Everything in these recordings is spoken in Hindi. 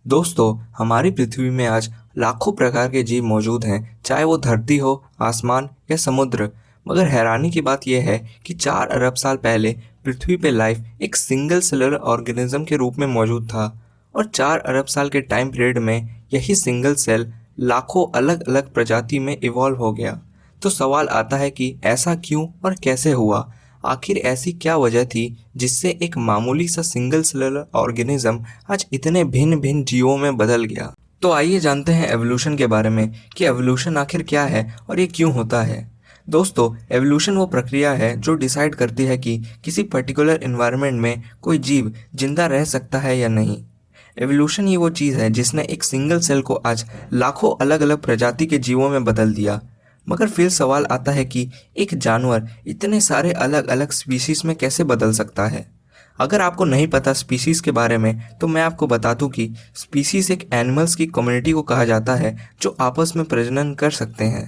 दोस्तों, हमारी पृथ्वी में आज लाखों प्रकार के जीव मौजूद हैं, चाहे वो धरती हो, आसमान या समुद्र। मगर हैरानी की बात यह है कि 4 अरब साल पहले पृथ्वी पे लाइफ एक सिंगल सेलुलर ऑर्गेनिज्म के रूप में मौजूद था और 4 अरब साल के टाइम पीरियड में यही सिंगल सेल लाखों अलग अलग प्रजाति में इवॉल्व हो गया। तो सवाल आता है कि ऐसा क्यों और कैसे हुआ? आखिर ऐसी क्या वजह थी जिससे एक मामूली सा सिंगल सेलुलर ऑर्गेनिज्म आज इतने भिन्न भिन्न जीवों में बदल गया? तो आइए जानते हैं एवोल्यूशन के बारे में कि एवोल्यूशन आखिर क्या है और ये क्यों होता है। दोस्तों, एवोल्यूशन वो प्रक्रिया है जो डिसाइड करती है कि किसी पर्टिकुलर एनवायरनमेंट में कोई जीव जिंदा रह सकता है या नहीं। एवोल्यूशन ही वो चीज़ है जिसने एक सिंगल सेल को आज लाखों अलग अलग प्रजाति के जीवों में बदल दिया। मगर फिर सवाल आता है कि एक जानवर इतने सारे अलग अलग स्पीशीज में कैसे बदल सकता है? अगर आपको नहीं पता स्पीशीज के बारे में तो मैं आपको बता दूं कि स्पीशीज एक एनिमल्स की कम्युनिटी को कहा जाता है जो आपस में प्रजनन कर सकते हैं।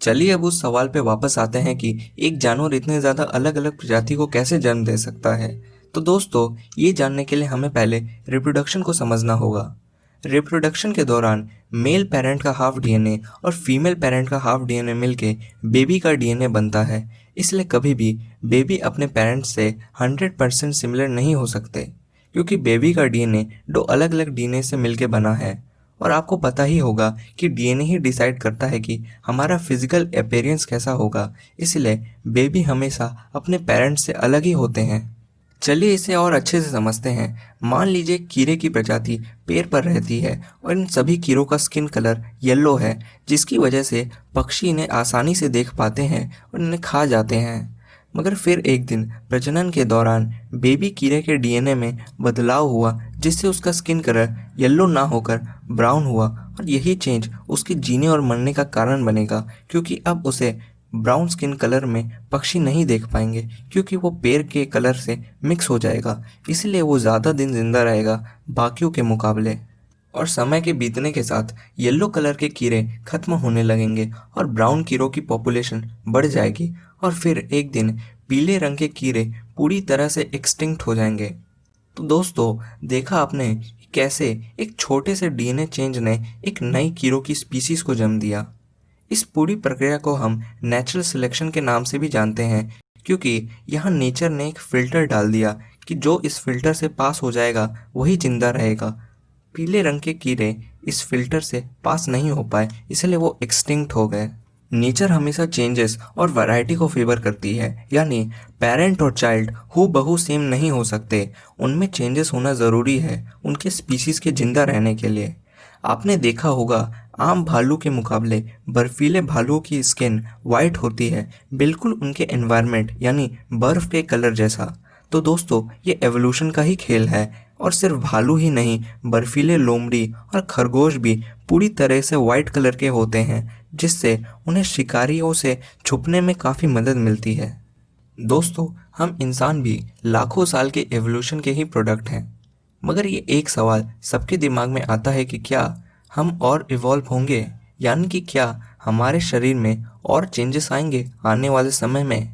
चलिए अब उस सवाल पे वापस आते हैं कि एक जानवर इतने ज़्यादा अलग अलग प्रजाति को कैसे जन्म दे सकता है। तो दोस्तों, ये जानने के लिए हमें पहले रिप्रोडक्शन को समझना होगा। रिप्रोडक्शन के दौरान मेल पेरेंट का हाफ डीएनए और फीमेल पेरेंट का हाफ डीएनए मिलके बेबी का डीएनए बनता है। इसलिए कभी भी बेबी अपने पेरेंट्स से 100% सिमिलर नहीं हो सकते, क्योंकि बेबी का डीएनए 2 अलग अलग डीएनए से मिलके बना है। और आपको पता ही होगा कि डीएनए ही डिसाइड करता है कि हमारा फिजिकल अपीयरेंस कैसा होगा, इसलिए बेबी हमेशा अपने पेरेंट्स से अलग ही होते हैं। चलिए इसे और अच्छे से समझते हैं। मान लीजिए कीड़े की प्रजाति पेड़ पर रहती है और इन सभी कीड़ों का स्किन कलर येलो है, जिसकी वजह से पक्षी इन्हें आसानी से देख पाते हैं और इन्हें खा जाते हैं। मगर फिर एक दिन प्रजनन के दौरान बेबी कीड़े के डीएनए में बदलाव हुआ, जिससे उसका स्किन कलर येलो ना होकर ब्राउन हुआ और यही चेंज उसके जीने और मरने का कारण बनेगा, क्योंकि अब उसे ब्राउन स्किन कलर में पक्षी नहीं देख पाएंगे, क्योंकि वो पेड़ के कलर से मिक्स हो जाएगा। इसलिए वो ज़्यादा दिन जिंदा रहेगा बाकियों के मुकाबले। और समय के बीतने के साथ येलो कलर के कीड़े खत्म होने लगेंगे और ब्राउन कीड़ों की पॉपुलेशन बढ़ जाएगी और फिर एक दिन पीले रंग के कीड़े पूरी तरह से एक्सटिंक्ट हो जाएंगे। तो दोस्तों, देखा आपने कैसे एक छोटे से डीएनए चेंज ने एक नई कीड़ों की स्पीसीज को जन्म दिया। इस पूरी प्रक्रिया को हम नेचुरल सिलेक्शन के नाम से भी जानते हैं, क्योंकि यहाँ नेचर ने एक फिल्टर डाल दिया कि जो इस फिल्टर से पास हो जाएगा वही जिंदा रहेगा। पीले रंग के कीड़े इस फिल्टर से पास नहीं हो पाए, इसलिए वो एक्सटिंक्ट हो गए। नेचर हमेशा चेंजेस और वैरायटी को फेवर करती है, यानी पेरेंट और चाइल्ड हूबहू सेम नहीं हो सकते। उनमें चेंजेस होना ज़रूरी है उनके स्पीशीज़ के जिंदा रहने के लिए। आपने देखा होगा आम भालू के मुकाबले बर्फीले भालुओं की स्किन वाइट होती है, बिल्कुल उनके एनवायरनमेंट यानी बर्फ के कलर जैसा। तो दोस्तों, ये एवोल्यूशन का ही खेल है और सिर्फ भालू ही नहीं, बर्फीले लोमड़ी और खरगोश भी पूरी तरह से वाइट कलर के होते हैं, जिससे उन्हें शिकारियों से छुपने में काफ़ी मदद मिलती है। दोस्तों, हम इंसान भी लाखों साल के एवोल्यूशन के ही प्रोडक्ट हैं। मगर ये एक सवाल सबके दिमाग में आता है कि क्या हम और इवॉल्व होंगे, यानी कि क्या हमारे शरीर में और चेंजेस आएंगे आने वाले समय में?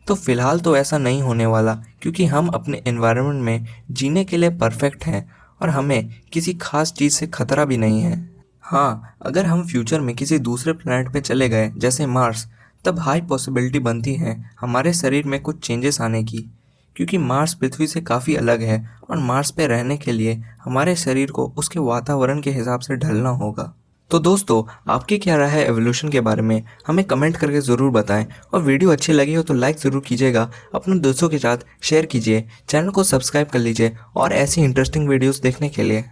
तो फिलहाल तो ऐसा नहीं होने वाला, क्योंकि हम अपने एनवायरनमेंट में जीने के लिए परफेक्ट हैं और हमें किसी खास चीज़ से खतरा भी नहीं है। हाँ, अगर हम फ्यूचर में किसी दूसरे प्लैनेट पे चले गए जैसे मार्स, तब हाई पॉसिबिलिटी बनती है हमारे शरीर में कुछ चेंजेस आने की, क्योंकि मार्स पृथ्वी से काफ़ी अलग है और मार्स पे रहने के लिए हमारे शरीर को उसके वातावरण के हिसाब से ढलना होगा। तो दोस्तों, आपकी क्या राय है एवोल्यूशन के बारे में? हमें कमेंट करके ज़रूर बताएं और वीडियो अच्छी लगी हो तो लाइक ज़रूर कीजिएगा, अपने दोस्तों के साथ शेयर कीजिए, चैनल को सब्सक्राइब कर लीजिए और ऐसी इंटरेस्टिंग वीडियोस देखने के लिए।